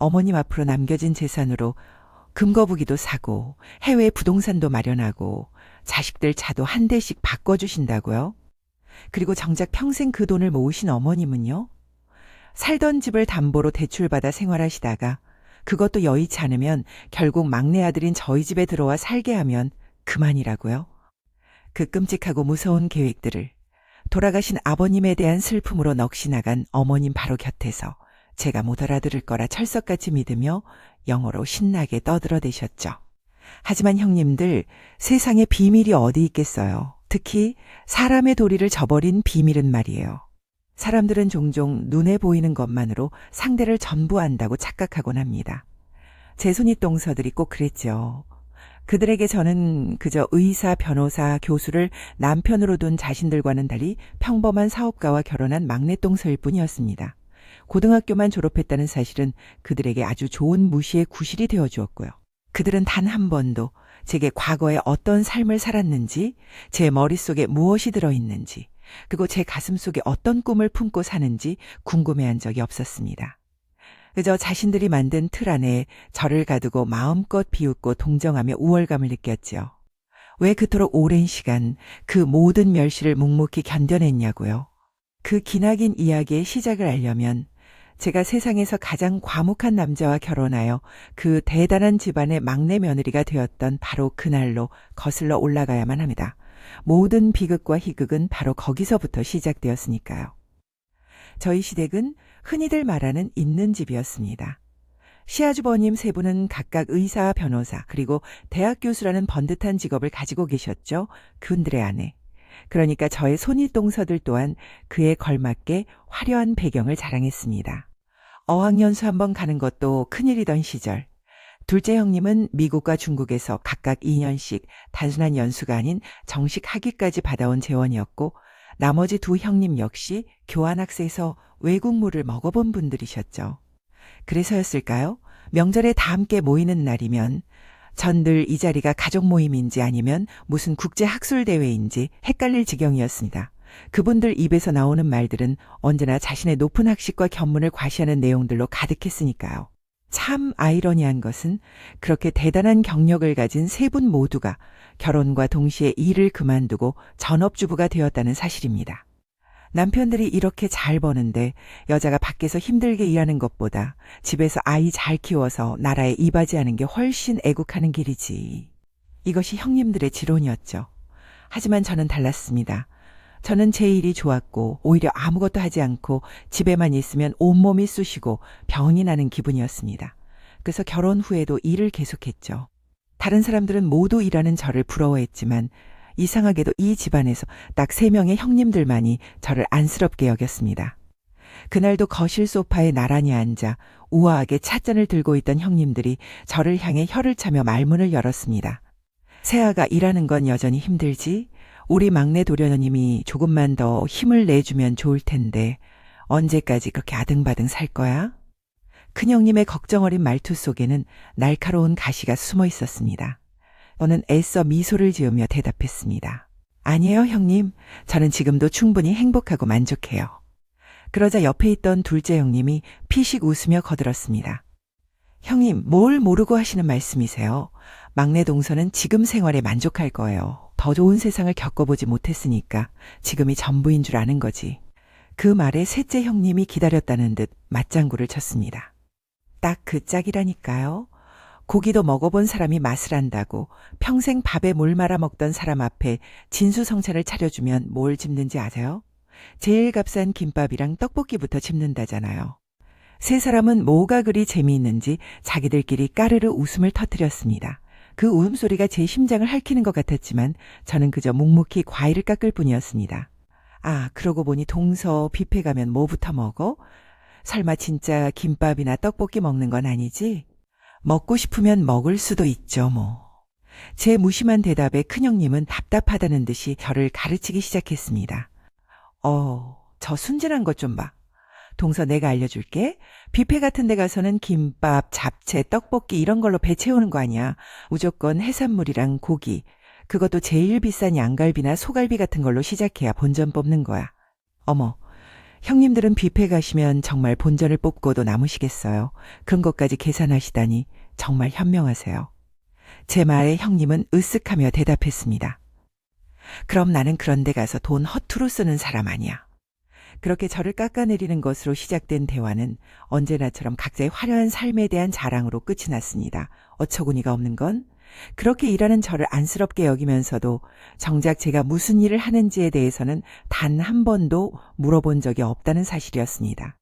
어머님 앞으로 남겨진 재산으로 금거북이도 사고 해외 부동산도 마련하고 자식들 차도 한 대씩 바꿔주신다고요? 그리고 정작 평생 그 돈을 모으신 어머님은요? 살던 집을 담보로 대출받아 생활하시다가 그것도 여의치 않으면 결국 막내 아들인 저희 집에 들어와 살게 하면 그만이라고요? 그 끔찍하고 무서운 계획들을 돌아가신 아버님에 대한 슬픔으로 넋이 나간 어머님 바로 곁에서 제가 못 알아들을 거라 철석같이 믿으며 영어로 신나게 떠들어대셨죠. 하지만 형님들, 세상에 비밀이 어디 있겠어요. 특히 사람의 도리를 저버린 비밀은 말이에요. 사람들은 종종 눈에 보이는 것만으로 상대를 전부 안다고 착각하곤 합니다. 제 손윗동서들이 꼭 그랬죠. 그들에게 저는 그저 의사, 변호사, 교수를 남편으로 둔 자신들과는 달리 평범한 사업가와 결혼한 막내동서일 뿐이었습니다. 고등학교만 졸업했다는 사실은 그들에게 아주 좋은 무시의 구실이 되어주었고요. 그들은 단 한 번도 제게 과거에 어떤 삶을 살았는지, 제 머릿속에 무엇이 들어있는지, 그리고 제 가슴속에 어떤 꿈을 품고 사는지 궁금해한 적이 없었습니다. 그저 자신들이 만든 틀 안에 저를 가두고 마음껏 비웃고 동정하며 우월감을 느꼈지요. 왜 그토록 오랜 시간 그 모든 멸시를 묵묵히 견뎌냈냐고요. 그 기나긴 이야기의 시작을 알려면 제가 세상에서 가장 과묵한 남자와 결혼하여 그 대단한 집안의 막내 며느리가 되었던 바로 그날로 거슬러 올라가야만 합니다. 모든 비극과 희극은 바로 거기서부터 시작되었으니까요. 저희 시댁은 흔히들 말하는 있는 집이었습니다. 시아주버님 세 분은 각각 의사, 변호사, 그리고 대학 교수라는 번듯한 직업을 가지고 계셨죠. 그분들의 아내. 그러니까 저의 손윗동서들 또한 그에 걸맞게 화려한 배경을 자랑했습니다. 어학연수 한번 가는 것도 큰일이던 시절. 둘째 형님은 미국과 중국에서 각각 2년씩 단순한 연수가 아닌 정식 학위까지 받아온 재원이었고 나머지 두 형님 역시 교환학생에서 외국물을 먹어본 분들이셨죠. 그래서였을까요? 명절에 다 함께 모이는 날이면 전들 이 자리가 가족 모임인지 아니면 무슨 국제학술대회인지 헷갈릴 지경이었습니다. 그분들 입에서 나오는 말들은 언제나 자신의 높은 학식과 견문을 과시하는 내용들로 가득했으니까요. 참 아이러니한 것은 그렇게 대단한 경력을 가진 세 분 모두가 결혼과 동시에 일을 그만두고 전업주부가 되었다는 사실입니다. 남편들이 이렇게 잘 버는데 여자가 밖에서 힘들게 일하는 것보다 집에서 아이 잘 키워서 나라에 이바지하는 게 훨씬 애국하는 길이지. 이것이 형님들의 지론이었죠. 하지만 저는 달랐습니다. 저는 제 일이 좋았고 오히려 아무것도 하지 않고 집에만 있으면 온몸이 쑤시고 병이 나는 기분이었습니다. 그래서 결혼 후에도 일을 계속했죠. 다른 사람들은 모두 일하는 저를 부러워했지만 이상하게도 이 집안에서 딱 3명의 형님들만이 저를 안쓰럽게 여겼습니다. 그날도 거실 소파에 나란히 앉아 우아하게 찻잔을 들고 있던 형님들이 저를 향해 혀를 차며 말문을 열었습니다. 새아가 일하는 건 여전히 힘들지? 우리 막내 도련님이 조금만 더 힘을 내주면 좋을 텐데 언제까지 그렇게 아등바등 살 거야? 큰형님의 걱정 어린 말투 속에는 날카로운 가시가 숨어 있었습니다. 저는 애써 미소를 지으며 대답했습니다. 아니에요, 형님. 저는 지금도 충분히 행복하고 만족해요. 그러자 옆에 있던 둘째 형님이 피식 웃으며 거들었습니다. 형님, 뭘 모르고 하시는 말씀이세요? 막내 동서는 지금 생활에 만족할 거예요. 더 좋은 세상을 겪어보지 못했으니까 지금이 전부인 줄 아는 거지. 그 말에 셋째 형님이 기다렸다는 듯 맞장구를 쳤습니다. 딱 그 짝이라니까요. 고기도 먹어본 사람이 맛을 안다고 평생 밥에 물 말아 먹던 사람 앞에 진수성찬을 차려주면 뭘 집는지 아세요? 제일 값싼 김밥이랑 떡볶이부터 집는다잖아요. 세 사람은 뭐가 그리 재미있는지 자기들끼리 까르르 웃음을 터뜨렸습니다. 그 웃음소리가 제 심장을 핥히는 것 같았지만 저는 그저 묵묵히 과일을 깎을 뿐이었습니다. 아, 그러고 보니 동서 뷔페 가면 뭐부터 먹어? 설마 진짜 김밥이나 떡볶이 먹는 건 아니지? 먹고 싶으면 먹을 수도 있죠, 뭐. 제 무심한 대답에 큰형님은 답답하다는 듯이 저를 가르치기 시작했습니다. 저 순진한 것 좀 봐. 동서 내가 알려줄게. 뷔페 같은 데 가서는 김밥, 잡채, 떡볶이 이런 걸로 배 채우는 거 아니야. 무조건 해산물이랑 고기. 그것도 제일 비싼 양갈비나 소갈비 같은 걸로 시작해야 본전 뽑는 거야. 어머, 형님들은 뷔페 가시면 정말 본전을 뽑고도 남으시겠어요. 그런 것까지 계산하시다니 정말 현명하세요. 제 말에 형님은 으쓱하며 대답했습니다. 그럼 나는 그런 데 가서 돈 허투루 쓰는 사람 아니야. 그렇게 저를 깎아내리는 것으로 시작된 대화는 언제나처럼 각자의 화려한 삶에 대한 자랑으로 끝이 났습니다. 어처구니가 없는 건 그렇게 일하는 저를 안쓰럽게 여기면서도 정작 제가 무슨 일을 하는지에 대해서는 단 한 번도 물어본 적이 없다는 사실이었습니다.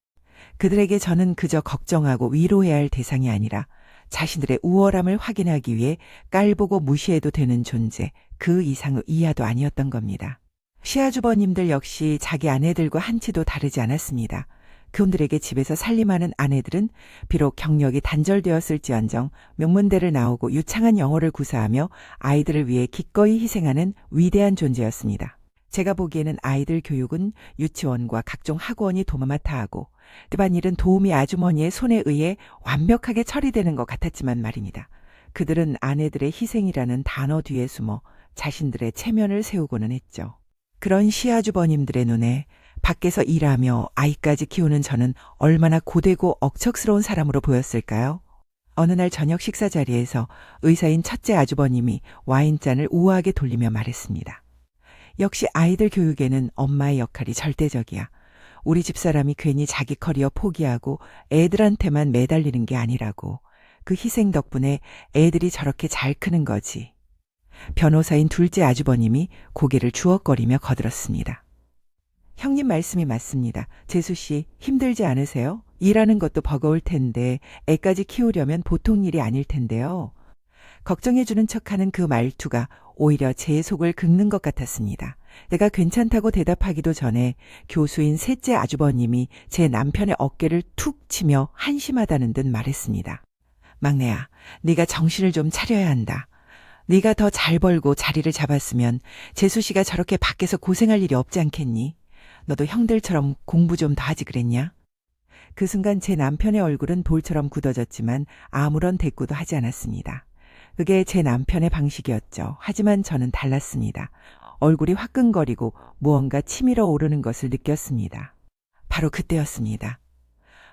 그들에게 저는 그저 걱정하고 위로해야 할 대상이 아니라 자신들의 우월함을 확인하기 위해 깔보고 무시해도 되는 존재, 그 이상의 이하도 아니었던 겁니다. 시아주버님들 역시 자기 아내들과 한치도 다르지 않았습니다. 그분들에게 집에서 살림하는 아내들은 비록 경력이 단절되었을지언정 명문대를 나오고 유창한 영어를 구사하며 아이들을 위해 기꺼이 희생하는 위대한 존재였습니다. 제가 보기에는 아이들 교육은 유치원과 각종 학원이 도맡아 하고 집안일은 도우미 아주머니의 손에 의해 완벽하게 처리되는 것 같았지만 말입니다. 그들은 아내들의 희생이라는 단어 뒤에 숨어 자신들의 체면을 세우고는 했죠. 그런 시아주버님들의 눈에 밖에서 일하며 아이까지 키우는 저는 얼마나 고되고 억척스러운 사람으로 보였을까요? 어느 날 저녁 식사 자리에서 의사인 첫째 아주버님이 와인잔을 우아하게 돌리며 말했습니다. 역시 아이들 교육에는 엄마의 역할이 절대적이야. 우리 집사람이 괜히 자기 커리어 포기하고 애들한테만 매달리는 게 아니라고. 그 희생 덕분에 애들이 저렇게 잘 크는 거지. 변호사인 둘째 아주버님이 고개를 주걱거리며 거들었습니다. 형님 말씀이 맞습니다. 재수 씨 힘들지 않으세요? 일하는 것도 버거울 텐데 애까지 키우려면 보통 일이 아닐 텐데요. 걱정해주는 척하는 그 말투가 오히려 제 속을 긁는 것 같았습니다. 내가 괜찮다고 대답하기도 전에 교수인 셋째 아주버님이 제 남편의 어깨를 툭 치며 한심하다는 듯 말했습니다. 막내야, 네가 정신을 좀 차려야 한다. 네가 더 잘 벌고 자리를 잡았으면 재수 씨가 저렇게 밖에서 고생할 일이 없지 않겠니? 너도 형들처럼 공부 좀 더 하지 그랬냐? 그 순간 제 남편의 얼굴은 돌처럼 굳어졌지만 아무런 대꾸도 하지 않았습니다. 그게 제 남편의 방식이었죠. 하지만 저는 달랐습니다. 얼굴이 화끈거리고 무언가 치밀어 오르는 것을 느꼈습니다. 바로 그때였습니다.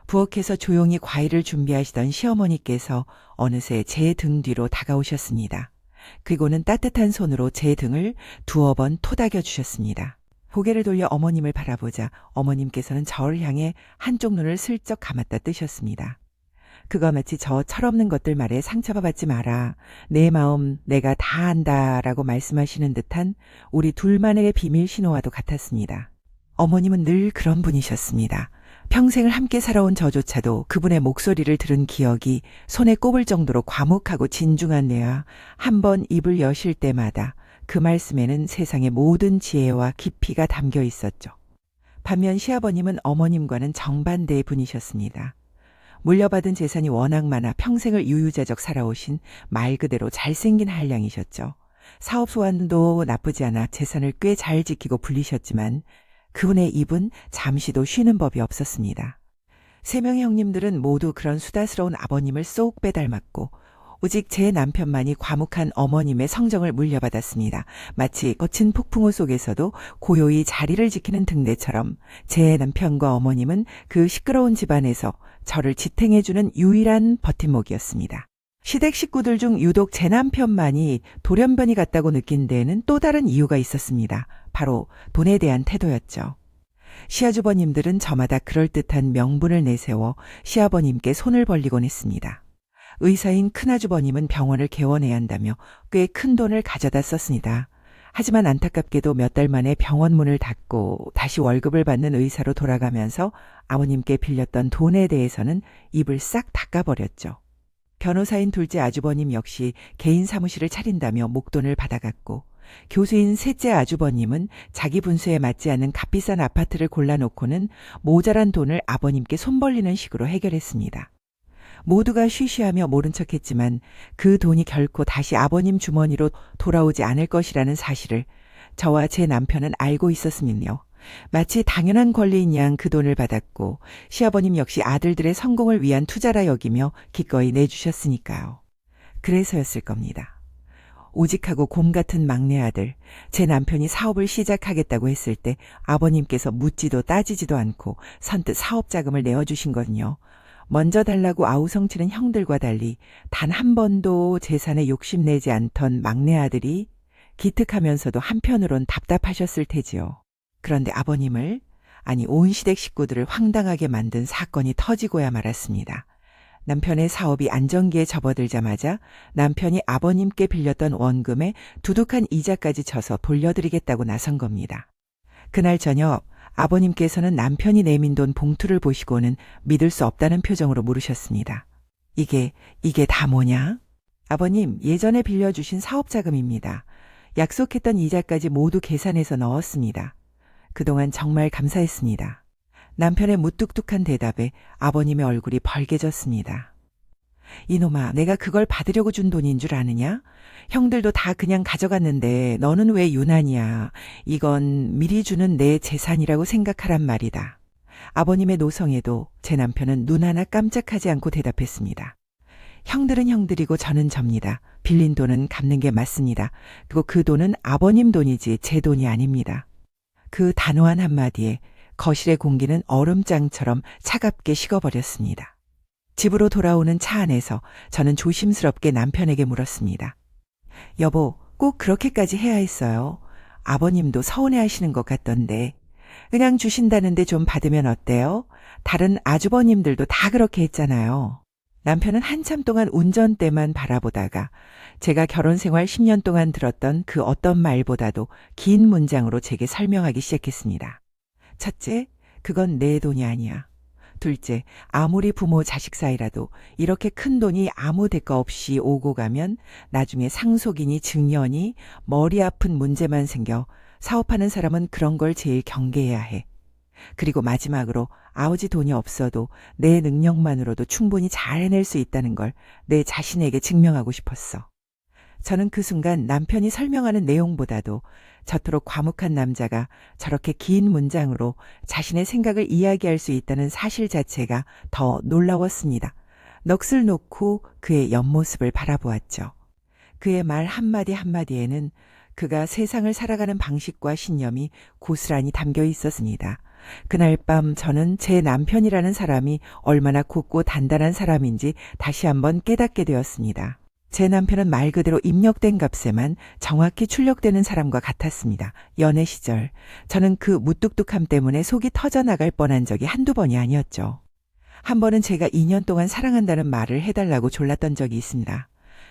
부엌에서 조용히 과일을 준비하시던 시어머니께서 어느새 제 등 뒤로 다가오셨습니다. 그리고는 따뜻한 손으로 제 등을 두어 번 토닥여 주셨습니다. 고개를 돌려 어머님을 바라보자 어머님께서는 저를 향해 한쪽 눈을 슬쩍 감았다 뜨셨습니다. 그거 마치 저 철없는 것들 말에 상처받지 마라. 내 마음 내가 다 안다라고 말씀하시는 듯한 우리 둘만의 비밀 신호와도 같았습니다. 어머님은 늘 그런 분이셨습니다. 평생을 함께 살아온 저조차도 그분의 목소리를 들은 기억이 손에 꼽을 정도로 과묵하고 진중한 내와 한 번 입을 여실 때마다 그 말씀에는 세상의 모든 지혜와 깊이가 담겨 있었죠. 반면 시아버님은 어머님과는 정반대의 분이셨습니다. 물려받은 재산이 워낙 많아 평생을 유유자적 살아오신 말 그대로 잘생긴 한량이셨죠. 사업 소환도 나쁘지 않아 재산을 꽤 잘 지키고 불리셨지만 그분의 입은 잠시도 쉬는 법이 없었습니다. 세 명의 형님들은 모두 그런 수다스러운 아버님을 쏙 빼닮았고 오직 제 남편만이 과묵한 어머님의 성정을 물려받았습니다. 마치 거친 폭풍우 속에서도 고요히 자리를 지키는 등대처럼 제 남편과 어머님은 그 시끄러운 집안에서 저를 지탱해주는 유일한 버팀목이었습니다. 시댁 식구들 중 유독 제 남편만이 돌연변이 같다고 느낀 데에는 또 다른 이유가 있었습니다. 바로 돈에 대한 태도였죠. 시아주버님들은 저마다 그럴듯한 명분을 내세워 시아버님께 손을 벌리곤 했습니다. 의사인 큰아주버님은 병원을 개원해야 한다며 꽤 큰 돈을 가져다 썼습니다. 하지만 안타깝게도 몇 달 만에 병원 문을 닫고 다시 월급을 받는 의사로 돌아가면서 아버님께 빌렸던 돈에 대해서는 입을 싹 닦아버렸죠. 변호사인 둘째 아주버님 역시 개인 사무실을 차린다며 목돈을 받아갔고 교수인 셋째 아주버님은 자기 분수에 맞지 않는 값비싼 아파트를 골라놓고는 모자란 돈을 아버님께 손 벌리는 식으로 해결했습니다. 모두가 쉬쉬하며 모른 척했지만 그 돈이 결코 다시 아버님 주머니로 돌아오지 않을 것이라는 사실을 저와 제 남편은 알고 있었으면요. 마치 당연한 권리인 양 그 돈을 받았고 시아버님 역시 아들들의 성공을 위한 투자라 여기며 기꺼이 내주셨으니까요. 그래서였을 겁니다. 우직하고 곰 같은 막내 아들, 제 남편이 사업을 시작하겠다고 했을 때 아버님께서 묻지도 따지지도 않고 선뜻 사업 자금을 내어주신 거든요. 먼저 달라고 아우성치는 형들과 달리 단 한 번도 재산에 욕심내지 않던 막내 아들이 기특하면서도 한편으론 답답하셨을 테지요. 그런데 아버님을, 아니 온 시댁 식구들을 황당하게 만든 사건이 터지고야 말았습니다. 남편의 사업이 안정기에 접어들자마자 남편이 아버님께 빌렸던 원금에 두둑한 이자까지 쳐서 돌려드리겠다고 나선 겁니다. 그날 저녁 아버님께서는 남편이 내민 돈 봉투를 보시고는 믿을 수 없다는 표정으로 물으셨습니다. 이게 다 뭐냐? 아버님, 예전에 빌려주신 사업자금입니다. 약속했던 이자까지 모두 계산해서 넣었습니다. 그동안 정말 감사했습니다. 남편의 무뚝뚝한 대답에 아버님의 얼굴이 벌개졌습니다. 이놈아, 내가 그걸 받으려고 준 돈인 줄 아느냐? 형들도 다 그냥 가져갔는데 너는 왜 유난이야? 이건 미리 주는 내 재산이라고 생각하란 말이다. 아버님의 노성에도 제 남편은 눈 하나 깜짝하지 않고 대답했습니다. 형들은 형들이고 저는 접니다. 빌린 돈은 갚는 게 맞습니다. 그리고 그 돈은 아버님 돈이지 제 돈이 아닙니다. 그 단호한 한마디에 거실의 공기는 얼음장처럼 차갑게 식어버렸습니다. 집으로 돌아오는 차 안에서 저는 조심스럽게 남편에게 물었습니다. 여보, 꼭 그렇게까지 해야 했어요. 아버님도 서운해하시는 것 같던데. 그냥 주신다는데 좀 받으면 어때요? 다른 아주버님들도 다 그렇게 했잖아요. 남편은 한참 동안 운전대만 바라보다가 제가 결혼 생활 10년 동안 들었던 그 어떤 말보다도 긴 문장으로 제게 설명하기 시작했습니다. 첫째, 그건 내 돈이 아니야. 둘째, 아무리 부모 자식 사이라도 이렇게 큰 돈이 아무 대가 없이 오고 가면 나중에 상속이니 증여니 머리 아픈 문제만 생겨 사업하는 사람은 그런 걸 제일 경계해야 해. 그리고 마지막으로 아버지 돈이 없어도 내 능력만으로도 충분히 잘 해낼 수 있다는 걸 내 자신에게 증명하고 싶었어. 저는 그 순간 남편이 설명하는 내용보다도 저토록 과묵한 남자가 저렇게 긴 문장으로 자신의 생각을 이야기할 수 있다는 사실 자체가 더 놀라웠습니다. 넋을 놓고 그의 옆모습을 바라보았죠. 그의 말 한마디 한마디에는 그가 세상을 살아가는 방식과 신념이 고스란히 담겨 있었습니다. 그날 밤 저는 제 남편이라는 사람이 얼마나 굳고 단단한 사람인지 다시 한번 깨닫게 되었습니다. 제 남편은 말 그대로 입력된 값에만 정확히 출력되는 사람과 같았습니다. 연애 시절 저는 그 무뚝뚝함 때문에 속이 터져나갈 뻔한 적이 한두 번이 아니었죠. 한 번은 제가 2년 동안 사랑한다는 말을 해달라고 졸랐던 적이 있습니다.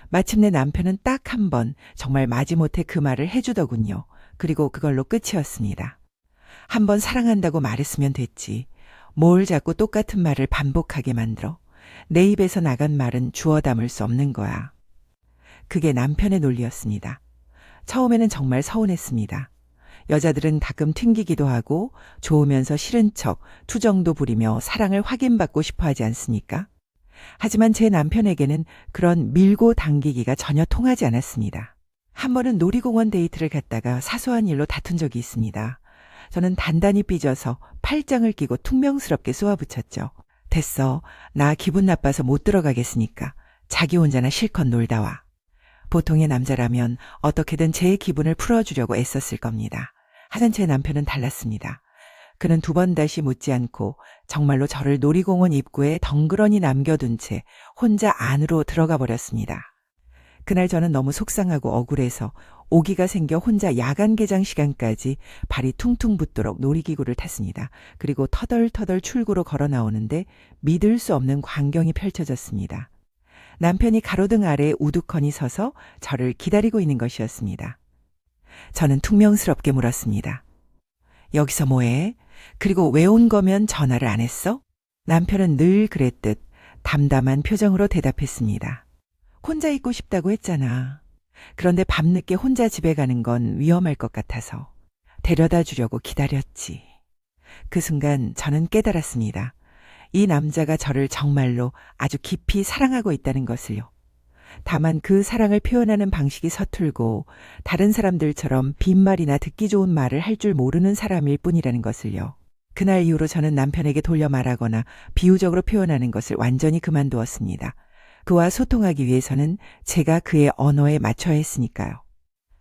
마침내 남편은 딱 한 번 정말 마지못해 그 말을 해주더군요. 그리고 그걸로 끝이었습니다. 한 번 사랑한다고 말했으면 됐지. 뭘 자꾸 똑같은 말을 반복하게 만들어. 내 입에서 나간 말은 주워 담을 수 없는 거야. 그게 남편의 논리였습니다. 처음에는 정말 서운했습니다. 여자들은 가끔 튕기기도 하고 좋으면서 싫은 척 투정도 부리며 사랑을 확인받고 싶어 하지 않습니까? 하지만 제 남편에게는 그런 밀고 당기기가 전혀 통하지 않았습니다. 한 번은 놀이공원 데이트를 갔다가 사소한 일로 다툰 적이 있습니다. 저는 단단히 삐져서 팔짱을 끼고 퉁명스럽게 쏘아붙였죠. 됐어. 나 기분 나빠서 못 들어가겠으니까 자기 혼자나 실컷 놀다 와. 보통의 남자라면 어떻게든 제 기분을 풀어주려고 애썼을 겁니다. 하지만 제 남편은 달랐습니다. 그는 두 번 다시 묻지 않고 정말로 저를 놀이공원 입구에 덩그러니 남겨둔 채 혼자 안으로 들어가 버렸습니다. 그날 저는 너무 속상하고 억울해서 오기가 생겨 혼자 야간 개장 시간까지 발이 퉁퉁 붓도록 놀이기구를 탔습니다. 그리고 터덜터덜 출구로 걸어 나오는데 믿을 수 없는 광경이 펼쳐졌습니다. 남편이 가로등 아래에 우두커니 서서 저를 기다리고 있는 것이었습니다. 저는 퉁명스럽게 물었습니다. 여기서 뭐해? 그리고 왜 온 거면 전화를 안 했어? 남편은 늘 그랬듯 담담한 표정으로 대답했습니다. 혼자 있고 싶다고 했잖아. 그런데 밤늦게 혼자 집에 가는 건 위험할 것 같아서 데려다 주려고 기다렸지. 그 순간 저는 깨달았습니다. 이 남자가 저를 정말로 아주 깊이 사랑하고 있다는 것을요. 다만 그 사랑을 표현하는 방식이 서툴고 다른 사람들처럼 빈말이나 듣기 좋은 말을 할 줄 모르는 사람일 뿐이라는 것을요. 그날 이후로 저는 남편에게 돌려 말하거나 비유적으로 표현하는 것을 완전히 그만두었습니다. 그와 소통하기 위해서는 제가 그의 언어에 맞춰야 했으니까요.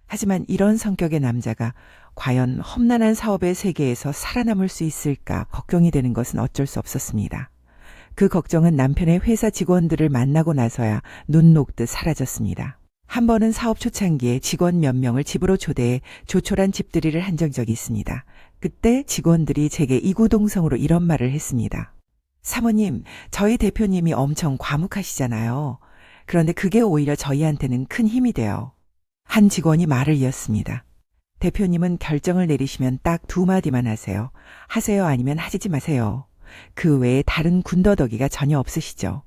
하지만 이런 성격의 남자가 과연 험난한 사업의 세계에서 살아남을 수 있을까 걱정이 되는 것은 어쩔 수 없었습니다. 그 걱정은 남편의 회사 직원들을 만나고 나서야 눈 녹듯 사라졌습니다. 한 번은 사업 초창기에 직원 몇 명을 집으로 초대해 조촐한 집들이를 한 적이 있습니다. 그때 직원들이 제게 이구동성으로 이런 말을 했습니다. 사모님, 저희 대표님이 엄청 과묵하시잖아요. 그런데 그게 오히려 저희한테는 큰 힘이 돼요. 한 직원이 말을 이었습니다. 대표님은 결정을 내리시면 딱 두 마디만 하세요. 하세요 아니면 하지 마세요. 그 외에 다른 군더더기가 전혀 없으시죠.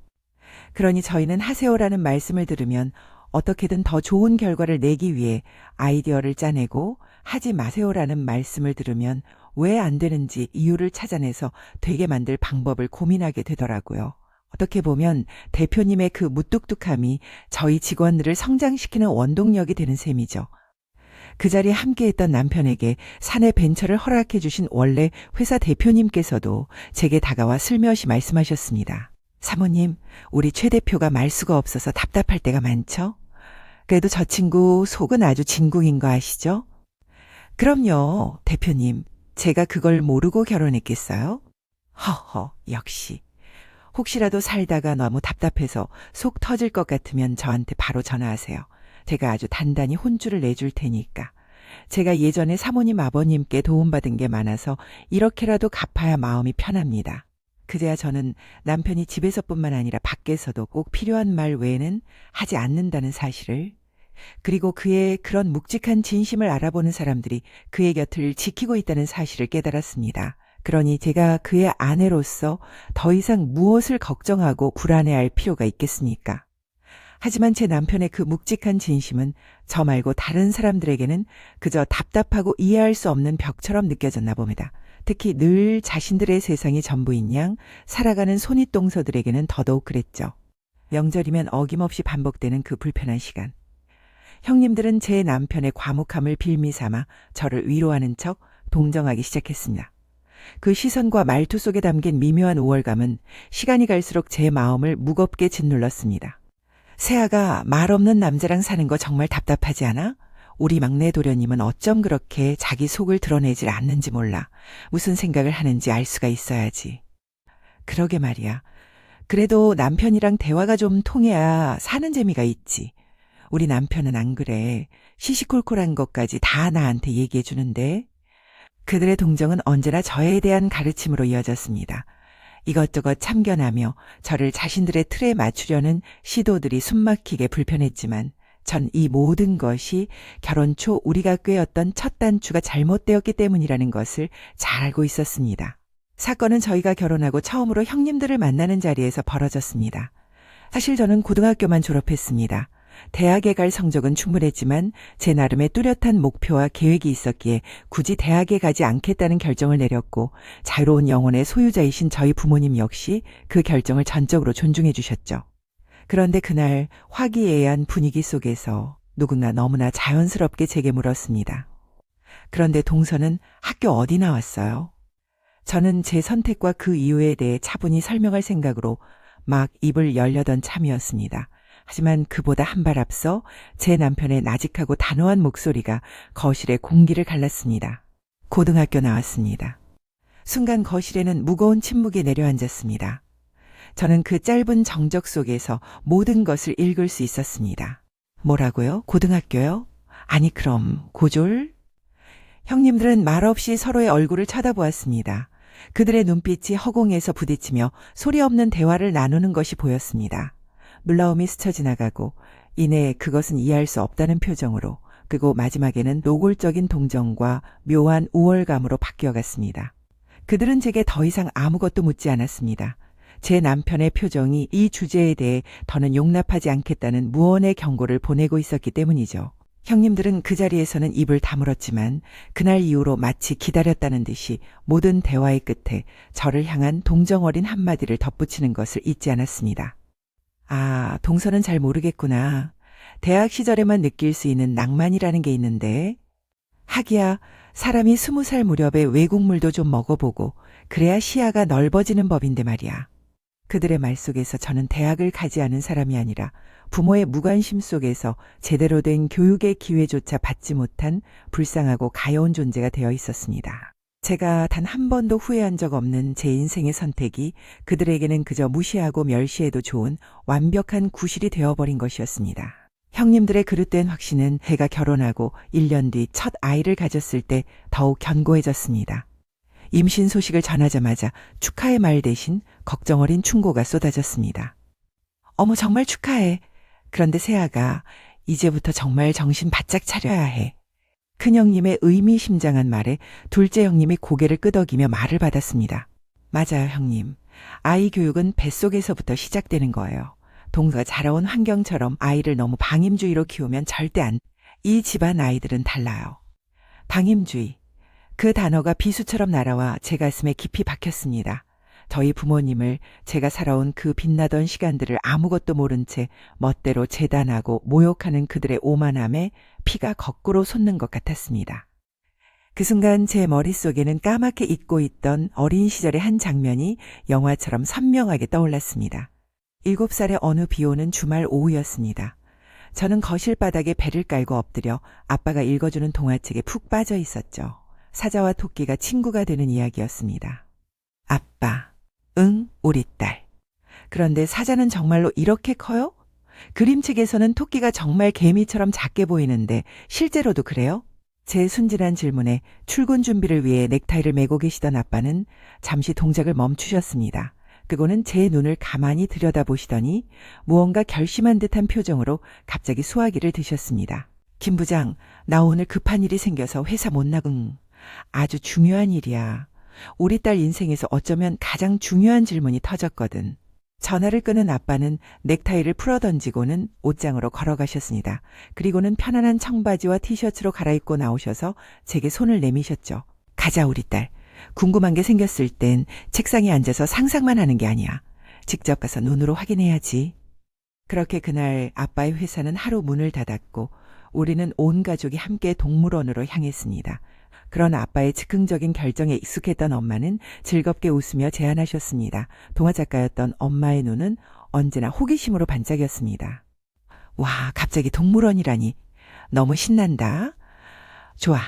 그러니 저희는 하세요라는 말씀을 들으면 어떻게든 더 좋은 결과를 내기 위해 아이디어를 짜내고 하지 마세요라는 말씀을 들으면 왜 안 되는지 이유를 찾아내서 되게 만들 방법을 고민하게 되더라고요. 어떻게 보면 대표님의 그 무뚝뚝함이 저희 직원들을 성장시키는 원동력이 되는 셈이죠. 그 자리에 함께했던 남편에게 사내 벤처를 허락해 주신 원래 회사 대표님께서도 제게 다가와 슬며시 말씀하셨습니다. 사모님, 우리 최 대표가 말수가 없어서 답답할 때가 많죠? 그래도 저 친구 속은 아주 진궁인 거 아시죠? 그럼요, 대표님. 제가 그걸 모르고 결혼했겠어요? 허허, 역시. 혹시라도 살다가 너무 답답해서 속 터질 것 같으면 저한테 바로 전화하세요. 제가 아주 단단히 혼주를 내줄 테니까. 제가 예전에 사모님 아버님께 도움받은 게 많아서 이렇게라도 갚아야 마음이 편합니다. 그제야 저는 남편이 집에서뿐만 아니라 밖에서도 꼭 필요한 말 외에는 하지 않는다는 사실을, 그리고 그의 그런 묵직한 진심을 알아보는 사람들이 그의 곁을 지키고 있다는 사실을 깨달았습니다. 그러니 제가 그의 아내로서 더 이상 무엇을 걱정하고 불안해할 필요가 있겠습니까? 하지만 제 남편의 그 묵직한 진심은 저 말고 다른 사람들에게는 그저 답답하고 이해할 수 없는 벽처럼 느껴졌나 봅니다. 특히 늘 자신들의 세상이 전부인 양 살아가는 손윗동서들에게는 더더욱 그랬죠. 명절이면 어김없이 반복되는 그 불편한 시간. 형님들은 제 남편의 과묵함을 빌미삼아 저를 위로하는 척 동정하기 시작했습니다. 그 시선과 말투 속에 담긴 미묘한 우월감은 시간이 갈수록 제 마음을 무겁게 짓눌렀습니다. 세아가 말 없는 남자랑 사는 거 정말 답답하지 않아? 우리 막내 도련님은 어쩜 그렇게 자기 속을 드러내질 않는지 몰라. 무슨 생각을 하는지 알 수가 있어야지. 그러게 말이야. 그래도 남편이랑 대화가 좀 통해야 사는 재미가 있지. 우리 남편은 안 그래. 시시콜콜한 것까지 다 나한테 얘기해 주는데. 그들의 동정은 언제나 저에 대한 가르침으로 이어졌습니다. 이것저것 참견하며 저를 자신들의 틀에 맞추려는 시도들이 숨막히게 불편했지만 전 이 모든 것이 결혼 초 우리가 꿰었던 첫 단추가 잘못되었기 때문이라는 것을 잘 알고 있었습니다. 사건은 저희가 결혼하고 처음으로 형님들을 만나는 자리에서 벌어졌습니다. 사실 저는 고등학교만 졸업했습니다. 대학에 갈 성적은 충분했지만 제 나름의 뚜렷한 목표와 계획이 있었기에 굳이 대학에 가지 않겠다는 결정을 내렸고 자유로운 영혼의 소유자이신 저희 부모님 역시 그 결정을 전적으로 존중해 주셨죠. 그런데 그날 화기애애한 분위기 속에서 누군가 너무나 자연스럽게 제게 물었습니다. 그런데 동서는 학교 어디 나왔어요? 저는 제 선택과 그 이유에 대해 차분히 설명할 생각으로 막 입을 열려던 참이었습니다. 하지만 그보다 한 발 앞서 제 남편의 나직하고 단호한 목소리가 거실의 공기를 갈랐습니다. 고등학교 나왔습니다. 순간 거실에는 무거운 침묵이 내려앉았습니다. 저는 그 짧은 정적 속에서 모든 것을 읽을 수 있었습니다. 뭐라고요? 고등학교요? 아니 그럼 고졸? 형님들은 말없이 서로의 얼굴을 쳐다보았습니다. 그들의 눈빛이 허공에서 부딪히며 소리 없는 대화를 나누는 것이 보였습니다. 놀라움이 스쳐 지나가고 이내 그것은 이해할 수 없다는 표정으로, 그리고 마지막에는 노골적인 동정과 묘한 우월감으로 바뀌어갔습니다. 그들은 제게 더 이상 아무것도 묻지 않았습니다. 제 남편의 표정이 이 주제에 대해 더는 용납하지 않겠다는 무언의 경고를 보내고 있었기 때문이죠. 형님들은 그 자리에서는 입을 다물었지만 그날 이후로 마치 기다렸다는 듯이 모든 대화의 끝에 저를 향한 동정 어린 한마디를 덧붙이는 것을 잊지 않았습니다. 아, 동서는 잘 모르겠구나. 대학 시절에만 느낄 수 있는 낭만이라는 게 있는데. 하기야 사람이 20살 무렵에 외국물도 좀 먹어보고 그래야 시야가 넓어지는 법인데 말이야. 그들의 말 속에서 저는 대학을 가지 않은 사람이 아니라 부모의 무관심 속에서 제대로 된 교육의 기회조차 받지 못한 불쌍하고 가여운 존재가 되어 있었습니다. 제가 단 한 번도 후회한 적 없는 제 인생의 선택이 그들에게는 그저 무시하고 멸시해도 좋은 완벽한 구실이 되어버린 것이었습니다. 형님들의 그릇된 확신은 제가 결혼하고 1년 뒤 첫 아이를 가졌을 때 더욱 견고해졌습니다. 임신 소식을 전하자마자 축하의 말 대신 걱정 어린 충고가 쏟아졌습니다. 어머, 정말 축하해. 그런데 세아가 이제부터 정말 정신 바짝 차려야 해. 큰형님의 의미심장한 말에 둘째 형님이 고개를 끄덕이며 말을 받았습니다. 맞아요, 형님. 아이 교육은 뱃속에서부터 시작되는 거예요. 동서가 자라온 환경처럼 아이를 너무 방임주의로 키우면 절대 안. 이 집안 아이들은 달라요. 방임주의. 그 단어가 비수처럼 날아와 제 가슴에 깊이 박혔습니다. 저희 부모님을 제가 살아온 그 빛나던 시간들을 아무것도 모른 채 멋대로 재단하고 모욕하는 그들의 오만함에 피가 거꾸로 솟는 것 같았습니다. 그 순간 제 머릿속에는 까맣게 잊고 있던 어린 시절의 한 장면이 영화처럼 선명하게 떠올랐습니다. 7살의 어느 비오는 주말 오후였습니다. 저는 거실 바닥에 배를 깔고 엎드려 아빠가 읽어주는 동화책에 푹 빠져 있었죠. 사자와 토끼가 친구가 되는 이야기였습니다. 아빠, 응, 우리 딸. 그런데 사자는 정말로 이렇게 커요? 그림책에서는 토끼가 정말 개미처럼 작게 보이는데 실제로도 그래요? 제 순진한 질문에 출근 준비를 위해 넥타이를 매고 계시던 아빠는 잠시 동작을 멈추셨습니다. 그리고는 제 눈을 가만히 들여다보시더니 무언가 결심한 듯한 표정으로 갑자기 수화기를 드셨습니다. 김 부장, 나 오늘 급한 일이 생겨서 회사 못 나궁. 아주 중요한 일이야. 우리 딸 인생에서 어쩌면 가장 중요한 질문이 터졌거든. 전화를 끄는 아빠는 넥타이를 풀어던지고는 옷장으로 걸어가셨습니다. 그리고는 편안한 청바지와 티셔츠로 갈아입고 나오셔서 제게 손을 내미셨죠. 가자, 우리 딸. 궁금한 게 생겼을 땐 책상에 앉아서 상상만 하는 게 아니야. 직접 가서 눈으로 확인해야지. 그렇게 그날 아빠의 회사는 하루 문을 닫았고 우리는 온 가족이 함께 동물원으로 향했습니다. 그런 아빠의 즉흥적인 결정에 익숙했던 엄마는 즐겁게 웃으며 제안하셨습니다. 동화작가였던 엄마의 눈은 언제나 호기심으로 반짝였습니다. 와, 갑자기 동물원이라니. 너무 신난다. 좋아.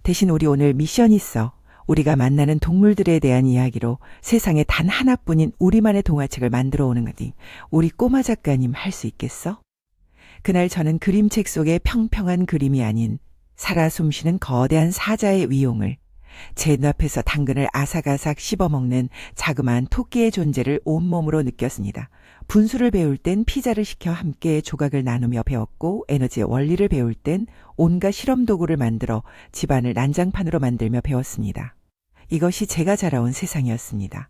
대신 우리 오늘 미션 있어. 우리가 만나는 동물들에 대한 이야기로 세상에 단 하나뿐인 우리만의 동화책을 만들어 오는 거지. 우리 꼬마 작가님 할 수 있겠어? 그날 저는 그림책 속의 평평한 그림이 아닌 살아 숨쉬는 거대한 사자의 위용을, 제 눈앞에서 당근을 아삭아삭 씹어먹는 자그마한 토끼의 존재를 온몸으로 느꼈습니다. 분수를 배울 땐 피자를 시켜 함께 조각을 나누며 배웠고 에너지의 원리를 배울 땐 온갖 실험 도구를 만들어 집안을 난장판으로 만들며 배웠습니다. 이것이 제가 자라온 세상이었습니다.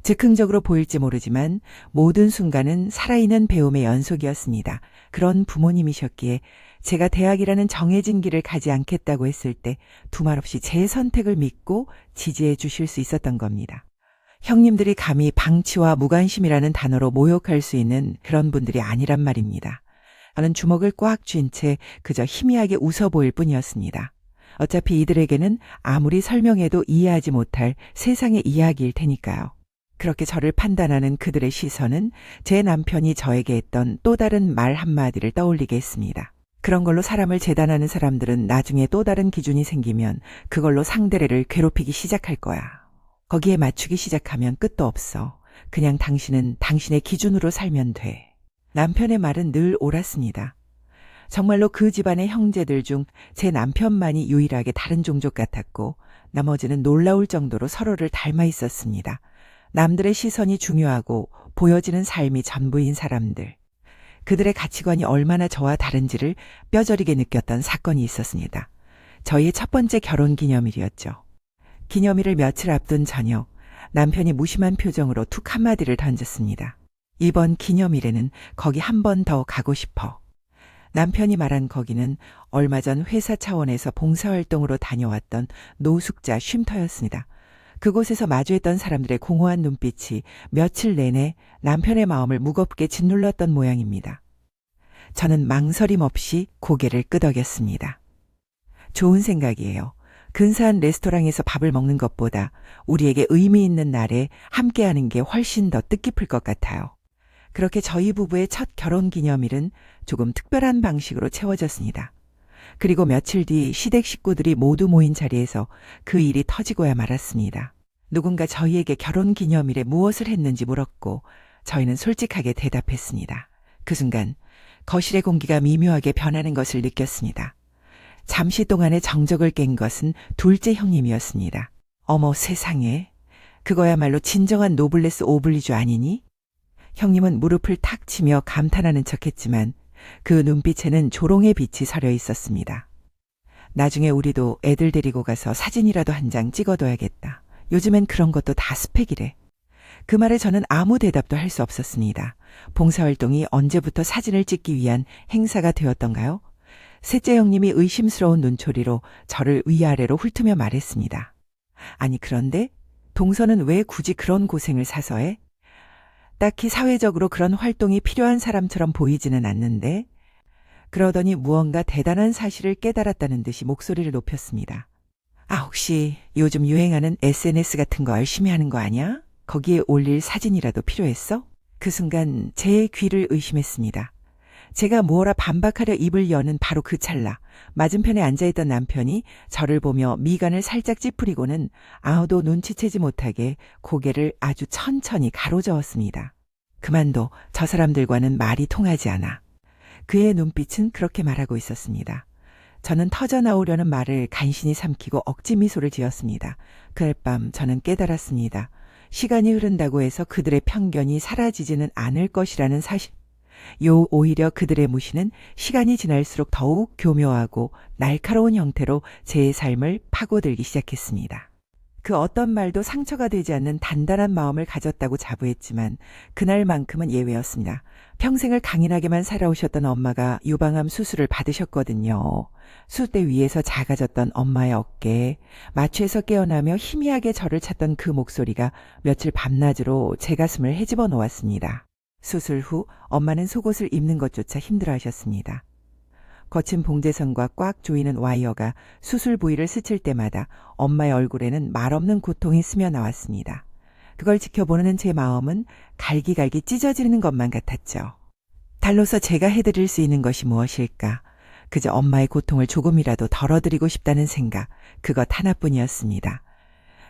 즉흥적으로 보일지 모르지만 모든 순간은 살아있는 배움의 연속이었습니다. 그런 부모님이셨기에 제가 대학이라는 정해진 길을 가지 않겠다고 했을 때 두말 없이 제 선택을 믿고 지지해 주실 수 있었던 겁니다. 형님들이 감히 방치와 무관심이라는 단어로 모욕할 수 있는 그런 분들이 아니란 말입니다. 저는 주먹을 꽉 쥔 채 그저 희미하게 웃어 보일 뿐이었습니다. 어차피 이들에게는 아무리 설명해도 이해하지 못할 세상의 이야기일 테니까요. 그렇게 저를 판단하는 그들의 시선은 제 남편이 저에게 했던 또 다른 말 한마디를 떠올리게 했습니다. 그런 걸로 사람을 재단하는 사람들은 나중에 또 다른 기준이 생기면 그걸로 상대를 괴롭히기 시작할 거야. 거기에 맞추기 시작하면 끝도 없어. 그냥 당신은 당신의 기준으로 살면 돼. 남편의 말은 늘 옳았습니다. 정말로 그 집안의 형제들 중 제 남편만이 유일하게 다른 종족 같았고 나머지는 놀라울 정도로 서로를 닮아 있었습니다. 남들의 시선이 중요하고 보여지는 삶이 전부인 사람들. 그들의 가치관이 얼마나 저와 다른지를 뼈저리게 느꼈던 사건이 있었습니다. 저희의 첫 번째 결혼 기념일이었죠. 기념일을 며칠 앞둔 저녁, 남편이 무심한 표정으로 툭 한마디를 던졌습니다. 이번 기념일에는 거기 한 번 더 가고 싶어. 남편이 말한 거기는 얼마 전 회사 차원에서 봉사활동으로 다녀왔던 노숙자 쉼터였습니다. 그곳에서 마주했던 사람들의 공허한 눈빛이 며칠 내내 남편의 마음을 무겁게 짓눌렀던 모양입니다. 저는 망설임 없이 고개를 끄덕였습니다. 좋은 생각이에요. 근사한 레스토랑에서 밥을 먹는 것보다 우리에게 의미 있는 날에 함께하는 게 훨씬 더 뜻깊을 것 같아요. 그렇게 저희 부부의 첫 결혼 기념일은 조금 특별한 방식으로 채워졌습니다. 그리고 며칠 뒤 시댁 식구들이 모두 모인 자리에서 그 일이 터지고야 말았습니다. 누군가 저희에게 결혼 기념일에 무엇을 했는지 물었고 저희는 솔직하게 대답했습니다. 그 순간 거실의 공기가 미묘하게 변하는 것을 느꼈습니다. 잠시 동안의 정적을 깬 것은 둘째 형님이었습니다. 어머 세상에, 그거야말로 진정한 노블레스 오블리주 아니니? 형님은 무릎을 탁 치며 감탄하는 척했지만 그 눈빛에는 조롱의 빛이 서려 있었습니다. 나중에 우리도 애들 데리고 가서 사진이라도 한 장 찍어둬야겠다. 요즘엔 그런 것도 다 스펙이래. 그 말에 저는 아무 대답도 할 수 없었습니다. 봉사활동이 언제부터 사진을 찍기 위한 행사가 되었던가요? 셋째 형님이 의심스러운 눈초리로 저를 위아래로 훑으며 말했습니다. 아니 그런데 동서는 왜 굳이 그런 고생을 사서 해? 딱히 사회적으로 그런 활동이 필요한 사람처럼 보이지는 않는데? 그러더니 무언가 대단한 사실을 깨달았다는 듯이 목소리를 높였습니다. 아, 혹시 요즘 유행하는 SNS 같은 거 열심히 하는 거 아니야? 거기에 올릴 사진이라도 필요했어? 그 순간 제 귀를 의심했습니다. 제가 뭐라 반박하려 입을 여는 바로 그 찰나 맞은편에 앉아있던 남편이 저를 보며 미간을 살짝 찌푸리고는 아무도 눈치채지 못하게 고개를 아주 천천히 가로저었습니다. 그만둬, 저 사람들과는 말이 통하지 않아. 그의 눈빛은 그렇게 말하고 있었습니다. 저는 터져나오려는 말을 간신히 삼키고 억지 미소를 지었습니다. 그날 밤 저는 깨달았습니다. 시간이 흐른다고 해서 그들의 편견이 사라지지는 않을 것이라는 사실. 오히려 그들의 무시는 시간이 지날수록 더욱 교묘하고 날카로운 형태로 제 삶을 파고들기 시작했습니다. 그 어떤 말도 상처가 되지 않는 단단한 마음을 가졌다고 자부했지만 그날만큼은 예외였습니다. 평생을 강인하게만 살아오셨던 엄마가 유방암 수술을 받으셨거든요. 수대 위에서 작아졌던 엄마의 어깨에 마취에서 깨어나며 희미하게 저를 찾던 그 목소리가 며칠 밤낮으로 제 가슴을 헤집어 놓았습니다. 수술 후 엄마는 속옷을 입는 것조차 힘들어하셨습니다. 거친 봉제선과 꽉 조이는 와이어가 수술 부위를 스칠 때마다 엄마의 얼굴에는 말없는 고통이 스며 나왔습니다. 그걸 지켜보는 제 마음은 갈기갈기 찢어지는 것만 같았죠. 달로서 제가 해드릴 수 있는 것이 무엇일까? 그저 엄마의 고통을 조금이라도 덜어드리고 싶다는 생각, 그것 하나뿐이었습니다.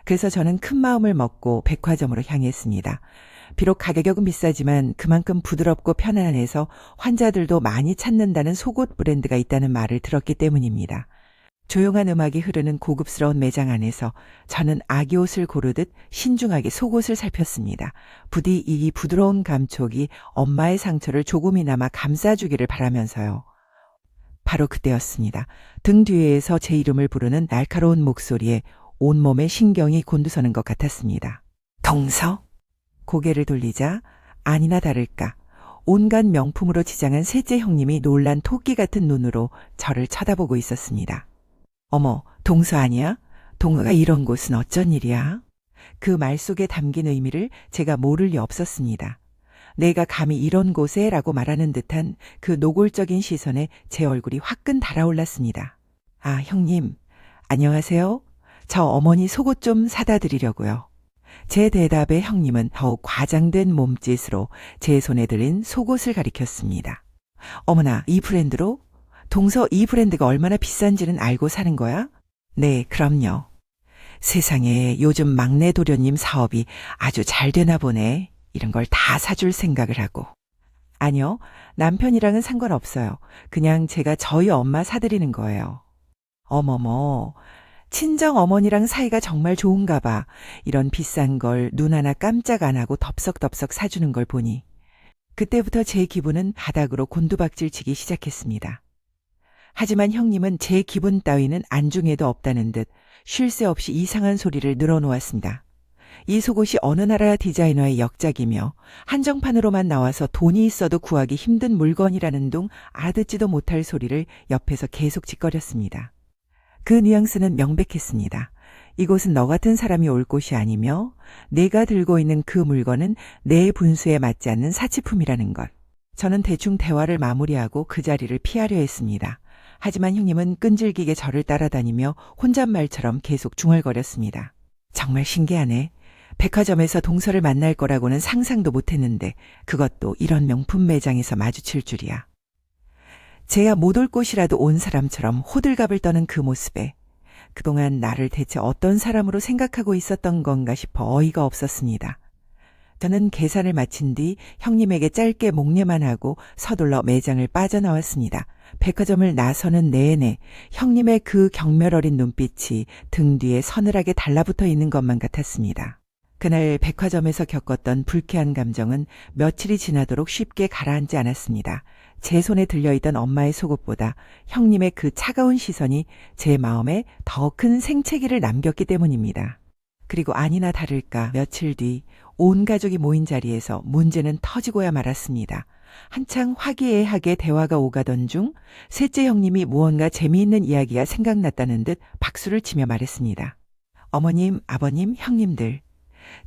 그래서 저는 큰 마음을 먹고 백화점으로 향했습니다. 비록 가격은 비싸지만 그만큼 부드럽고 편안해서 환자들도 많이 찾는다는 속옷 브랜드가 있다는 말을 들었기 때문입니다. 조용한 음악이 흐르는 고급스러운 매장 안에서 저는 아기 옷을 고르듯 신중하게 속옷을 살폈습니다. 부디 이 부드러운 감촉이 엄마의 상처를 조금이나마 감싸주기를 바라면서요. 바로 그때였습니다. 등 뒤에서 제 이름을 부르는 날카로운 목소리에 온몸의 신경이 곤두서는 것 같았습니다. 동서? 고개를 돌리자 아니나 다를까 온갖 명품으로 지장한 셋째 형님이 놀란 토끼 같은 눈으로 저를 쳐다보고 있었습니다. 어머, 동서 아니야? 동서가 이런 곳은 어쩐 일이야? 그 말 속에 담긴 의미를 제가 모를 리 없었습니다. 내가 감히 이런 곳에 라고 말하는 듯한 그 노골적인 시선에 제 얼굴이 화끈 달아올랐습니다. 아, 형님, 안녕하세요. 저 어머니 속옷 좀 사다 드리려고요. 제 대답에 형님은 더욱 과장된 몸짓으로 제 손에 들린 속옷을 가리켰습니다. 어머나, 이 브랜드로? 동서 이 브랜드가 얼마나 비싼지는 알고 사는 거야? 네, 그럼요. 세상에 요즘 막내 도련님 사업이 아주 잘 되나 보네. 이런 걸 다 사줄 생각을 하고. 아니요, 남편이랑은 상관없어요. 그냥 제가 저희 엄마 사드리는 거예요. 어머머, 친정 어머니랑 사이가 정말 좋은가 봐. 이런 비싼 걸 눈 하나 깜짝 안 하고 덥석덥석 사주는 걸 보니. 그때부터 제 기분은 바닥으로 곤두박질 치기 시작했습니다. 하지만 형님은 제 기분 따위는 안중에도 없다는 듯 쉴 새 없이 이상한 소리를 늘어놓았습니다. 이 속옷이 어느 나라 디자이너의 역작이며 한정판으로만 나와서 돈이 있어도 구하기 힘든 물건이라는 둥 알아듣지도 못할 소리를 옆에서 계속 짓거렸습니다. 그 뉘앙스는 명백했습니다. 이곳은 너 같은 사람이 올 곳이 아니며 내가 들고 있는 그 물건은 내 분수에 맞지 않는 사치품이라는 것. 저는 대충 대화를 마무리하고 그 자리를 피하려 했습니다. 하지만 형님은 끈질기게 저를 따라다니며 혼잣말처럼 계속 중얼거렸습니다. 정말 신기하네. 백화점에서 동서를 만날 거라고는 상상도 못했는데 그것도 이런 명품 매장에서 마주칠 줄이야. 제야 못 올 곳이라도 온 사람처럼 호들갑을 떠는 그 모습에 그동안 나를 대체 어떤 사람으로 생각하고 있었던 건가 싶어 어이가 없었습니다. 저는 계산을 마친 뒤 형님에게 짧게 목례만 하고 서둘러 매장을 빠져나왔습니다. 백화점을 나서는 내내 형님의 그 경멸 어린 눈빛이 등 뒤에 서늘하게 달라붙어 있는 것만 같았습니다. 그날 백화점에서 겪었던 불쾌한 감정은 며칠이 지나도록 쉽게 가라앉지 않았습니다. 제 손에 들려있던 엄마의 속옷보다 형님의 그 차가운 시선이 제 마음에 더 큰 생채기를 남겼기 때문입니다. 그리고 아니나 다를까 며칠 뒤 온 가족이 모인 자리에서 문제는 터지고야 말았습니다. 한창 화기애애하게 대화가 오가던 중 셋째 형님이 무언가 재미있는 이야기가 생각났다는 듯 박수를 치며 말했습니다. 어머님, 아버님, 형님들.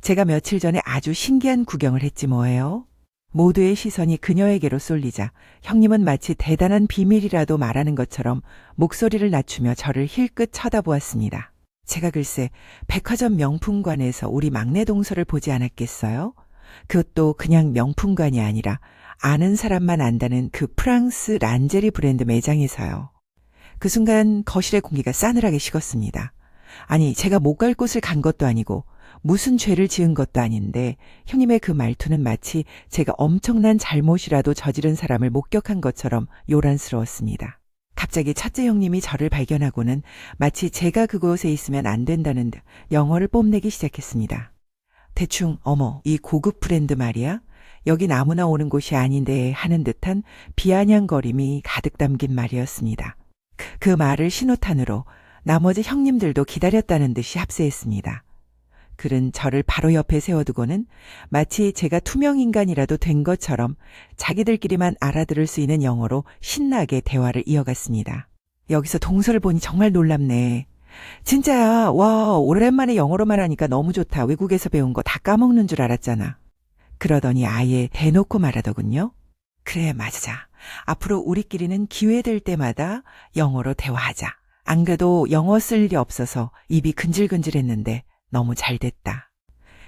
제가 며칠 전에 아주 신기한 구경을 했지 뭐예요. 모두의 시선이 그녀에게로 쏠리자 형님은 마치 대단한 비밀이라도 말하는 것처럼 목소리를 낮추며 저를 힐끗 쳐다보았습니다. 제가 글쎄 백화점 명품관에서 우리 막내 동서를 보지 않았겠어요? 그것도 그냥 명품관이 아니라 아는 사람만 안다는 그 프랑스 란제리 브랜드 매장에서요. 그 순간 거실의 공기가 싸늘하게 식었습니다. 아니, 제가 못 갈 곳을 간 것도 아니고 무슨 죄를 지은 것도 아닌데 형님의 그 말투는 마치 제가 엄청난 잘못이라도 저지른 사람을 목격한 것처럼 요란스러웠습니다. 갑자기 첫째 형님이 저를 발견하고는 마치 제가 그곳에 있으면 안 된다는 듯 영어를 뽐내기 시작했습니다. 대충 어머, 이 고급 브랜드 말이야? 여긴 아무나 오는 곳이 아닌데 하는 듯한 비아냥거림이 가득 담긴 말이었습니다. 그 말을 신호탄으로 나머지 형님들도 기다렸다는 듯이 합세했습니다. 그는 저를 바로 옆에 세워두고는 마치 제가 투명인간이라도 된 것처럼 자기들끼리만 알아들을 수 있는 영어로 신나게 대화를 이어갔습니다. 여기서 동서를 보니 정말 놀랍네. 진짜야. 와, 오랜만에 영어로만 하니까 너무 좋다. 외국에서 배운 거 다 까먹는 줄 알았잖아. 그러더니 아예 대놓고 말하더군요. 그래, 맞아. 앞으로 우리끼리는 기회될 때마다 영어로 대화하자. 안 그래도 영어 쓸 일이 없어서 입이 근질근질했는데 너무 잘 됐다.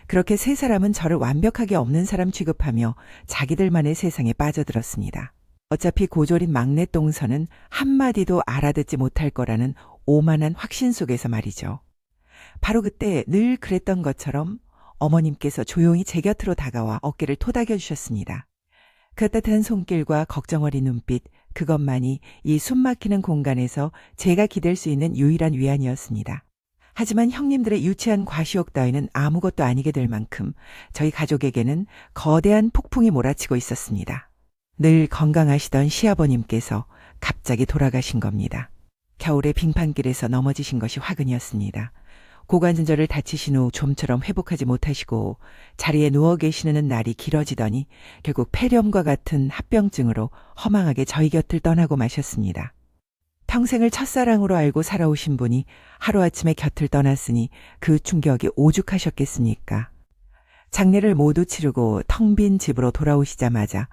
그렇게 세 사람은 저를 완벽하게 없는 사람 취급하며 자기들만의 세상에 빠져들었습니다. 어차피 고졸인 막내 동서는 한마디도 알아듣지 못할 거라는 오만한 확신 속에서 말이죠. 바로 그때 늘 그랬던 것처럼 어머님께서 조용히 제 곁으로 다가와 어깨를 토닥여 주셨습니다. 그 따뜻한 손길과 걱정 어린 눈빛, 그것만이 이 숨막히는 공간에서 제가 기댈 수 있는 유일한 위안이었습니다. 하지만 형님들의 유치한 과시욕 따위는 아무것도 아니게 될 만큼 저희 가족에게는 거대한 폭풍이 몰아치고 있었습니다. 늘 건강하시던 시아버님께서 갑자기 돌아가신 겁니다. 겨울에 빙판길에서 넘어지신 것이 화근이었습니다. 고관절을 다치신 후 좀처럼 회복하지 못하시고 자리에 누워 계시는 날이 길어지더니 결국 폐렴과 같은 합병증으로 허망하게 저희 곁을 떠나고 마셨습니다. 평생을 첫사랑으로 알고 살아오신 분이 하루아침에 곁을 떠났으니 그 충격이 오죽하셨겠습니까? 장례를 모두 치르고 텅 빈 집으로 돌아오시자마자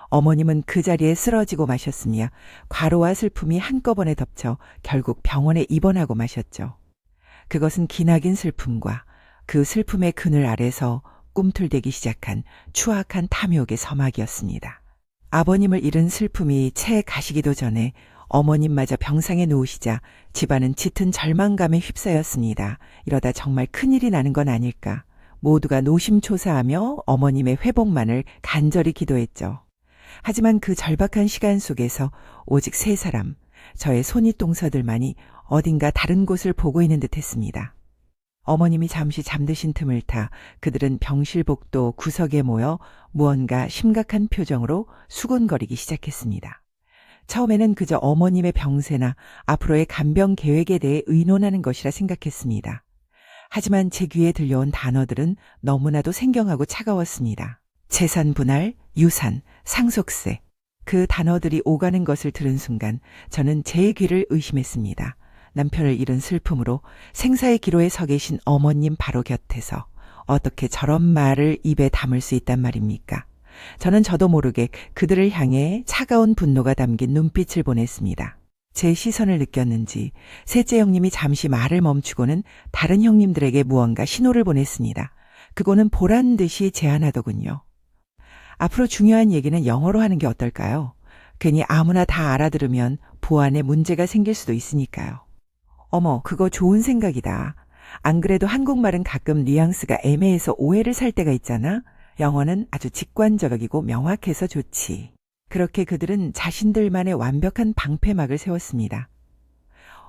어머님은 그 자리에 쓰러지고 마셨으며 과로와 슬픔이 한꺼번에 덮쳐 결국 병원에 입원하고 마셨죠. 그것은 기나긴 슬픔과 그 슬픔의 그늘 아래서 꿈틀대기 시작한 추악한 탐욕의 서막이었습니다. 아버님을 잃은 슬픔이 채 가시기도 전에 어머님마저 병상에 누우시자 집안은 짙은 절망감에 휩싸였습니다. 이러다 정말 큰일이 나는 건 아닐까. 모두가 노심초사하며 어머님의 회복만을 간절히 기도했죠. 하지만 그 절박한 시간 속에서 오직 세 사람, 저의 손윗동서들만이 어딘가 다른 곳을 보고 있는 듯했습니다. 어머님이 잠시 잠드신 틈을 타 그들은 병실복도 구석에 모여 무언가 심각한 표정으로 수군거리기 시작했습니다. 처음에는 그저 어머님의 병세나 앞으로의 간병 계획에 대해 의논하는 것이라 생각했습니다. 하지만 제 귀에 들려온 단어들은 너무나도 생경하고 차가웠습니다. 재산 분할, 유산, 상속세. 그 단어들이 오가는 것을 들은 순간 저는 제 귀를 의심했습니다. 남편을 잃은 슬픔으로 생사의 기로에 서 계신 어머님 바로 곁에서 어떻게 저런 말을 입에 담을 수 있단 말입니까? 저는 저도 모르게 그들을 향해 차가운 분노가 담긴 눈빛을 보냈습니다. 제 시선을 느꼈는지 셋째 형님이 잠시 말을 멈추고는 다른 형님들에게 무언가 신호를 보냈습니다. 그거는 보란 듯이 제안하더군요. 앞으로 중요한 얘기는 영어로 하는 게 어떨까요? 괜히 아무나 다 알아들으면 보안에 문제가 생길 수도 있으니까요. 어머, 그거 좋은 생각이다. 안 그래도 한국말은 가끔 뉘앙스가 애매해서 오해를 살 때가 있잖아. 영어는 아주 직관적이고 명확해서 좋지. 그렇게 그들은 자신들만의 완벽한 방패막을 세웠습니다.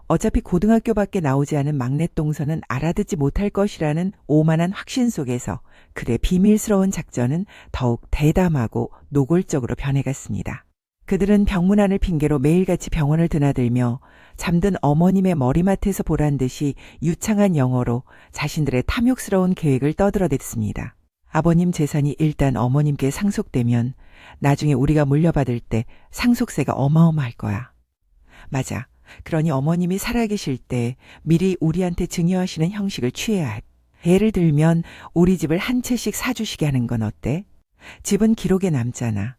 어차피 고등학교밖에 나오지 않은 막내 동서는 알아듣지 못할 것이라는 오만한 확신 속에서 그의 비밀스러운 작전은 더욱 대담하고 노골적으로 변해갔습니다. 그들은 병문안을 핑계로 매일같이 병원을 드나들며 잠든 어머님의 머리맡에서 보란 듯이 유창한 영어로 자신들의 탐욕스러운 계획을 떠들어댔습니다. 아버님 재산이 일단 어머님께 상속되면 나중에 우리가 물려받을 때 상속세가 어마어마할 거야. 맞아. 그러니 어머님이 살아계실 때 미리 우리한테 증여하시는 형식을 취해야 해. 예를 들면 우리 집을 한 채씩 사주시게 하는 건 어때? 집은 기록에 남잖아.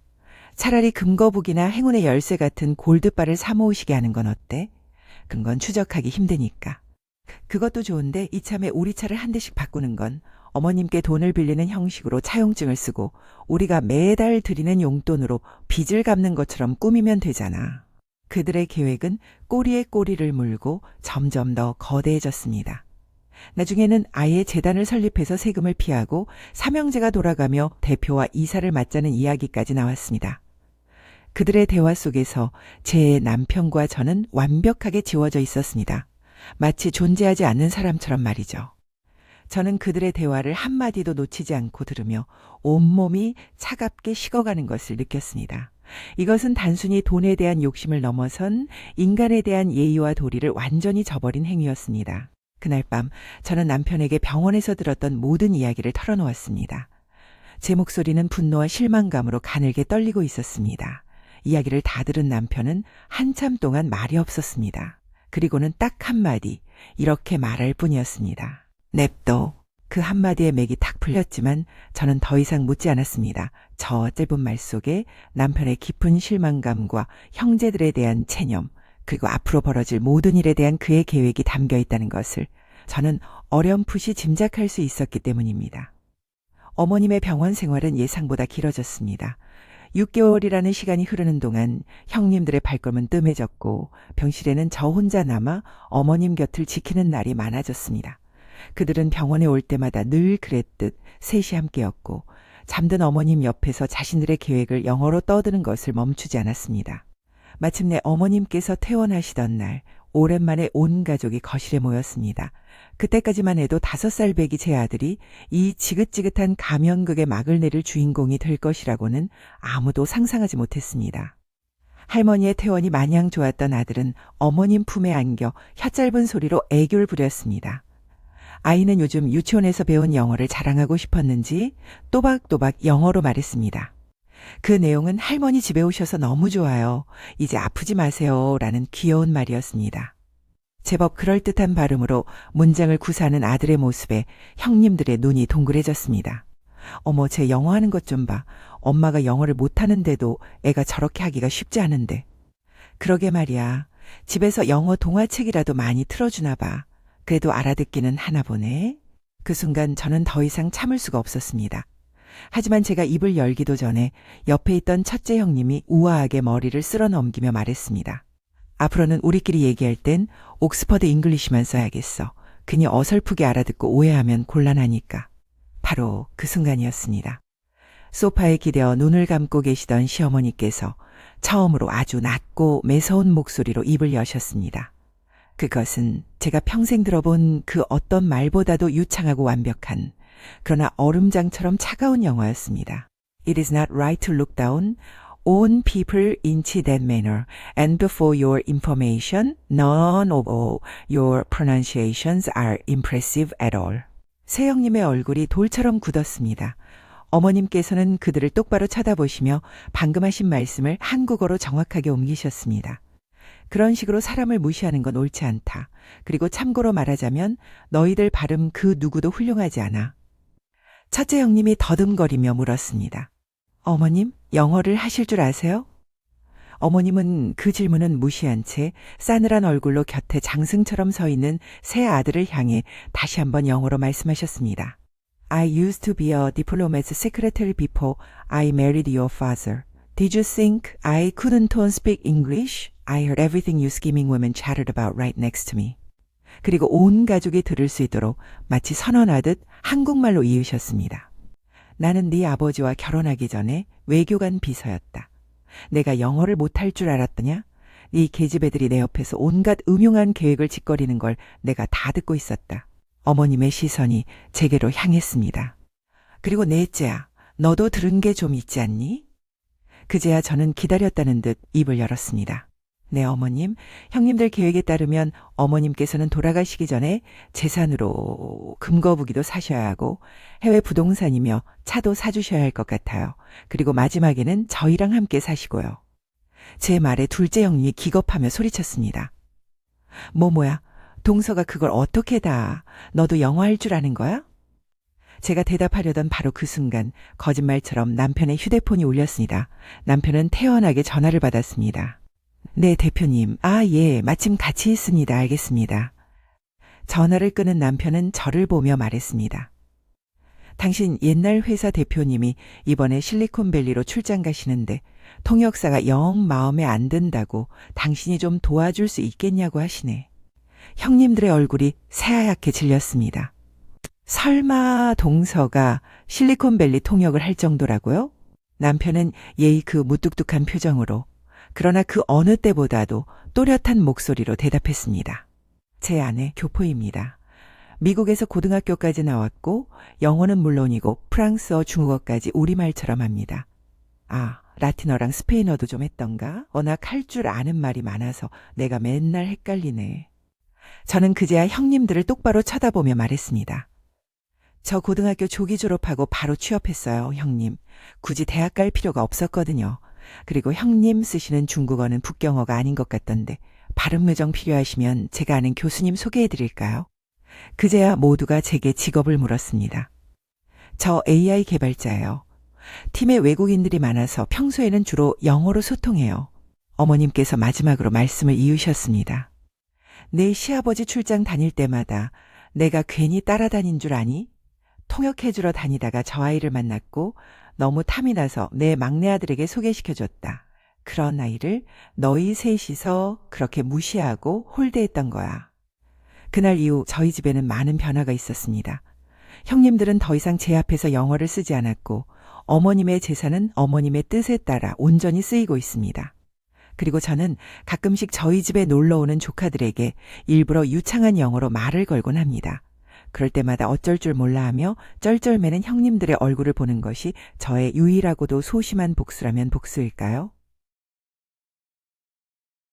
차라리 금거북이나 행운의 열쇠 같은 골드바를 사모으시게 하는 건 어때? 그건 추적하기 힘드니까. 그것도 좋은데 이참에 우리 차를 한 대씩 바꾸는 건 어머님께 돈을 빌리는 형식으로 차용증을 쓰고 우리가 매달 드리는 용돈으로 빚을 갚는 것처럼 꾸미면 되잖아. 그들의 계획은 꼬리에 꼬리를 물고 점점 더 거대해졌습니다. 나중에는 아예 재단을 설립해서 세금을 피하고 삼형제가 돌아가며 대표와 이사를 맡자는 이야기까지 나왔습니다. 그들의 대화 속에서 제 남편과 저는 완벽하게 지워져 있었습니다. 마치 존재하지 않는 사람처럼 말이죠. 저는 그들의 대화를 한마디도 놓치지 않고 들으며 온몸이 차갑게 식어가는 것을 느꼈습니다. 이것은 단순히 돈에 대한 욕심을 넘어선 인간에 대한 예의와 도리를 완전히 저버린 행위였습니다. 그날 밤 저는 남편에게 병원에서 들었던 모든 이야기를 털어놓았습니다. 제 목소리는 분노와 실망감으로 가늘게 떨리고 있었습니다. 이야기를 다 들은 남편은 한참 동안 말이 없었습니다. 그리고는 딱 한마디, 이렇게 말할 뿐이었습니다. 냅둬. 그 한마디에 맥이 탁 풀렸지만 저는 더 이상 묻지 않았습니다. 저 짧은 말 속에 남편의 깊은 실망감과 형제들에 대한 체념, 그리고 앞으로 벌어질 모든 일에 대한 그의 계획이 담겨 있다는 것을 저는 어렴풋이 짐작할 수 있었기 때문입니다. 어머님의 병원 생활은 예상보다 길어졌습니다. 6개월이라는 시간이 흐르는 동안 형님들의 발걸음은 뜸해졌고 병실에는 저 혼자 남아 어머님 곁을 지키는 날이 많아졌습니다. 그들은 병원에 올 때마다 늘 그랬듯 셋이 함께였고 잠든 어머님 옆에서 자신들의 계획을 영어로 떠드는 것을 멈추지 않았습니다. 마침내 어머님께서 퇴원하시던 날 오랜만에 온 가족이 거실에 모였습니다. 그때까지만 해도 5살 배기 제 아들이 이 지긋지긋한 가면극의 막을 내릴 주인공이 될 것이라고는 아무도 상상하지 못했습니다. 할머니의 퇴원이 마냥 좋았던 아들은 어머님 품에 안겨 혀짧은 소리로 애교를 부렸습니다. 아이는 요즘 유치원에서 배운 영어를 자랑하고 싶었는지 또박또박 영어로 말했습니다. 그 내용은 할머니 집에 오셔서 너무 좋아요. 이제 아프지 마세요. 라는 귀여운 말이었습니다. 제법 그럴듯한 발음으로 문장을 구사하는 아들의 모습에 형님들의 눈이 동그래졌습니다. 어머, 쟤 영어하는 것 좀 봐. 엄마가 영어를 못하는데도 애가 저렇게 하기가 쉽지 않은데. 그러게 말이야. 집에서 영어 동화책이라도 많이 틀어주나 봐. 그래도 알아듣기는 하나 보네. 그 순간 저는 더 이상 참을 수가 없었습니다. 하지만 제가 입을 열기도 전에 옆에 있던 첫째 형님이 우아하게 머리를 쓸어 넘기며 말했습니다. 앞으로는 우리끼리 얘기할 땐 옥스퍼드 잉글리시만 써야겠어. 괜히 어설프게 알아듣고 오해하면 곤란하니까. 바로 그 순간이었습니다. 소파에 기대어 눈을 감고 계시던 시어머니께서 처음으로 아주 낮고 매서운 목소리로 입을 여셨습니다. 그것은 제가 평생 들어본 그 어떤 말보다도 유창하고 완벽한, 그러나 얼음장처럼 차가운 영어였습니다. It is not right to look down on people in that manner, and for your information, none of all your pronunciations are impressive at all. 새 형님의 얼굴이 돌처럼 굳었습니다. 어머님께서는 그들을 똑바로 쳐다보시며 방금 하신 말씀을 한국어로 정확하게 옮기셨습니다. 그런 식으로 사람을 무시하는 건 옳지 않다. 그리고 참고로 말하자면 너희들 발음 그 누구도 훌륭하지 않아. 첫째 형님이 더듬거리며 물었습니다. 어머님, 영어를 하실 줄 아세요? 어머님은 그 질문은 무시한 채 싸늘한 얼굴로 곁에 장승처럼 서 있는 새 아들을 향해 다시 한번 영어로 말씀하셨습니다. I used to be a diplomat's secretary before I married your father. Did you think I couldn't speak English? I heard everything you scheming women chattered about right next to me. 그리고 온 가족이 들을 수 있도록 마치 선언하듯 한국말로 이으셨습니다. 나는 네 아버지와 결혼하기 전에 외교관 비서였다. 내가 영어를 못할 줄 알았더냐? 네 계집애들이 내 옆에서 온갖 음흉한 계획을 짓거리는 걸 내가 다 듣고 있었다. 어머님의 시선이 제게로 향했습니다. 그리고 넷째야, 너도 들은 게 좀 있지 않니? 그제야 저는 기다렸다는 듯 입을 열었습니다. 네, 어머님. 형님들 계획에 따르면 어머님께서는 돌아가시기 전에 재산으로 금거북이도 사셔야 하고 해외 부동산이며 차도 사주셔야 할 것 같아요. 그리고 마지막에는 저희랑 함께 사시고요. 제 말에 둘째 형님이 기겁하며 소리쳤습니다. 뭐야? 동서가 그걸 어떻게 다. 너도 영어 할 줄 아는 거야? 제가 대답하려던 바로 그 순간 거짓말처럼 남편의 휴대폰이 울렸습니다. 남편은 태연하게 전화를 받았습니다. 네, 대표님. 아, 예, 마침 같이 있습니다. 알겠습니다. 전화를 끊은 남편은 저를 보며 말했습니다. 당신 옛날 회사 대표님이 이번에 실리콘밸리로 출장 가시는데 통역사가 영 마음에 안 든다고 당신이 좀 도와줄 수 있겠냐고 하시네. 형님들의 얼굴이 새하얗게 질렸습니다. 설마 동서가 실리콘밸리 통역을 할 정도라고요? 남편은 예의 그 무뚝뚝한 표정으로 그러나 그 어느 때보다도 또렷한 목소리로 대답했습니다. 제 아내 교포입니다. 미국에서 고등학교까지 나왔고 영어는 물론이고 프랑스어, 중국어까지 우리말처럼 합니다. 아, 라틴어랑 스페인어도 좀 했던가? 워낙 할 줄 아는 말이 많아서 내가 맨날 헷갈리네. 저는 그제야 형님들을 똑바로 쳐다보며 말했습니다. 저 고등학교 조기 졸업하고 바로 취업했어요, 형님. 굳이 대학 갈 필요가 없었거든요. 그리고 형님 쓰시는 중국어는 북경어가 아닌 것 같던데 발음 요정 필요하시면 제가 아는 교수님 소개해드릴까요? 그제야 모두가 제게 직업을 물었습니다. 저 AI 개발자예요. 팀에 외국인들이 많아서 평소에는 주로 영어로 소통해요. 어머님께서 마지막으로 말씀을 이으셨습니다. 내 시아버지 출장 다닐 때마다 내가 괜히 따라다닌 줄 아니? 통역해주러 다니다가 저 아이를 만났고 너무 탐이 나서 내 막내 아들에게 소개시켜줬다. 그런 아이를 너희 셋이서 그렇게 무시하고 홀대했던 거야. 그날 이후 저희 집에는 많은 변화가 있었습니다. 형님들은 더 이상 제 앞에서 영어를 쓰지 않았고 어머님의 재산은 어머님의 뜻에 따라 온전히 쓰이고 있습니다. 그리고 저는 가끔씩 저희 집에 놀러오는 조카들에게 일부러 유창한 영어로 말을 걸곤 합니다. 그럴 때마다 어쩔 줄 몰라 하며 쩔쩔매는 형님들의 얼굴을 보는 것이 저의 유일하고도 소심한 복수라면 복수일까요?